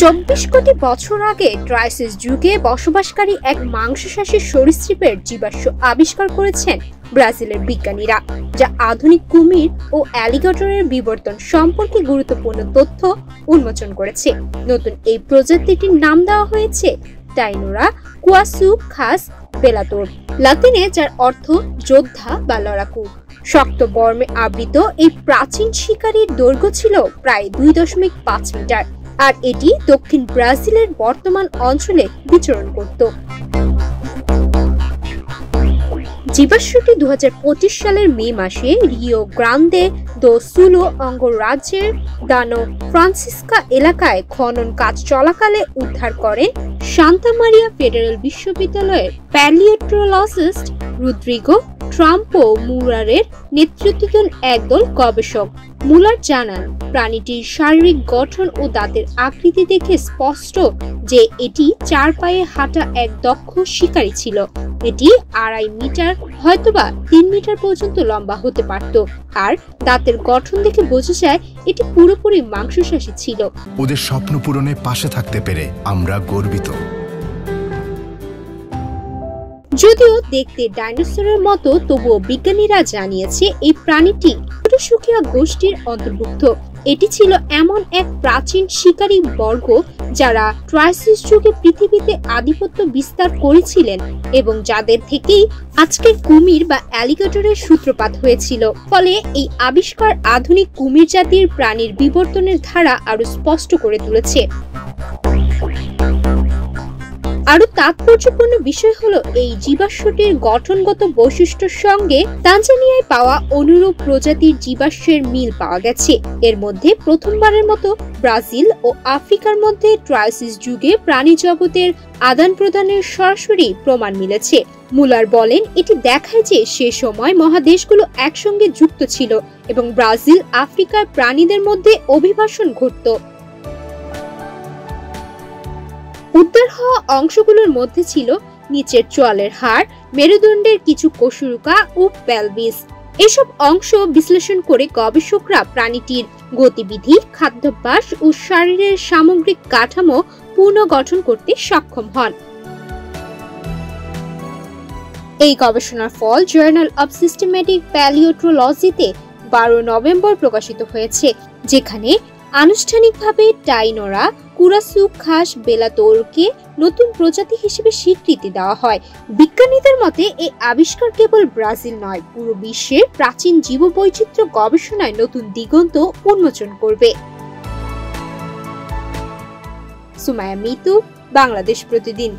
24 কোটি বছর আগে ট্রাইসিস যুগে বসবাসকারী এক মাংসাশী সরীসৃপের জীবাশ্ম আবিষ্কার করেছেন ব্রাজিলের বিজ্ঞানীরা, যা আধুনিক কুমির ও অ্যালিগেটরের বিবর্তন সম্পর্কে গুরুত্বপূর্ণ তথ্য উন্মোচন করেছে। নতুন এই প্রজাতিটির নাম দেওয়া হয়েছে টাইনোরা কুয়াসুখাস বেলাতোর, লাতিনে, যার অর্থ যোদ্ধা বা লড়াকু। শক্ত বর্মে আবৃত এই প্রাচীন শিকারীর দৈর্ঘ্য ছিল প্রায় 2.5 মিটার, আর এটি দক্ষিণ ব্রাজিলের বর্তমান অঞ্চলে বিচরণ করত। জীবাশ্মটি 2025 সালের মে মাসে রিও গ্রান্দে দো সুলো অঙ্গরাজ্যের দানো ফ্রান্সিসকা এলাকায় খনন কাজ চলাকালে উদ্ধার করেন সান্তা মারিয়া ফেডারেল বিশ্ববিদ্যালয়ের প্যালিওন্টোলজিস্ট রদ্রিগো ট্রাম্পো মুলারের নেতৃত্বাধীন একদল গবেষক। মুলার জানান, প্রাণীটির শারীরিক গঠন ও দাঁতের আকৃতি দেখে স্পষ্ট যে এটি 4 পায়ে হাঁটা এক দক্ষ শিকারী ছিল। এটি 2.5 মিটার হয়তোবা 3 মিটার পর্যন্ত লম্বা হতে পারত, আর দাঁতের গঠন দেখে বোঝা যায় এটি পুরোপুরি মাংসাশী ছিল। ওদের স্বপ্ন পূরণে পাশে থাকতে পেরে আমরা গর্বিত। যদিও দেখতে ডাইনোসরের মতো, তবুও বিজ্ঞানীরা জানিয়েছে এই প্রাণীটি শুকিয়া গোষ্ঠীর অন্তর্ভুক্ত। এটি ছিল এমন এক প্রাচীন শিকারী বর্গ যারা ট্রাইসিস যুগে পৃথিবীতে আধিপত্য বিস্তার করেছিলেন এবং যাদের থেকেই আজকের কুমির বা অ্যালিগেটরের সূত্রপাত হয়েছিল। ফলে এই আবিষ্কার আধুনিক কুমির জাতির প্রাণীর বিবর্তনের ধারা আরো স্পষ্ট করে তুলেছে। আরো তাৎপর্যপূর্ণ বিষয় হলো এই জীবাশ্মটির গঠনগত বৈশিষ্ট্যের সঙ্গে তানজানিয়ায় পাওয়া অনুরূপ প্রজাতির জীবাশ্মের মিল পাওয়া গেছে। এর মধ্যে প্রথমবারের মতো ব্রাজিল ও আফ্রিকার মধ্যে ট্রাইসিস যুগে প্রাণী জগতের আদান প্রদানের সরাসরি প্রমাণ মিলেছে। মুলার বলেন, এটি দেখায় যে সে সময় মহাদেশগুলো একসঙ্গে যুক্ত ছিল এবং ব্রাজিল আফ্রিকার প্রাণীদের মধ্যে অভিবাসন ঘটত। উদ্ধার হওয়া অংশগুলোর মধ্যে ছিল নিচের চোয়ালের হাড়, মেরুদণ্ডের কিছু কশুরুকা ও পেলভিস। এসব অংশ বিশ্লেষণ করে গবেষকরা প্রাণীটির গতিবিধি, খাদ্যাভ্যাস ও শরীরের সামগ্রিক কাঠামো পুনর্গঠন করতে সক্ষম হন। এই গবেষণার ফল জার্নাল অব সিস্টেমেটিক প্যালিওন্টোলজিতে 12 নভেম্বর প্রকাশিত হয়েছে, যেখানে আনুষ্ঠানিকভাবে টাইনোরা কুয়াসুখাস বেলাতোরকে নতুন প্রজাতি হিসেবে স্বীকৃতি দেওয়া হয়। বিজ্ঞানীদের মতে এই আবিষ্কার কেবল ব্রাজিল নয়, পুরো বিশ্বের প্রাচীন জীববৈচিত্র্য গবেষণায় নতুন দিগন্ত উন্মোচন করবে। সুমাইয়া মিতু, বাংলাদেশ প্রতিদিন।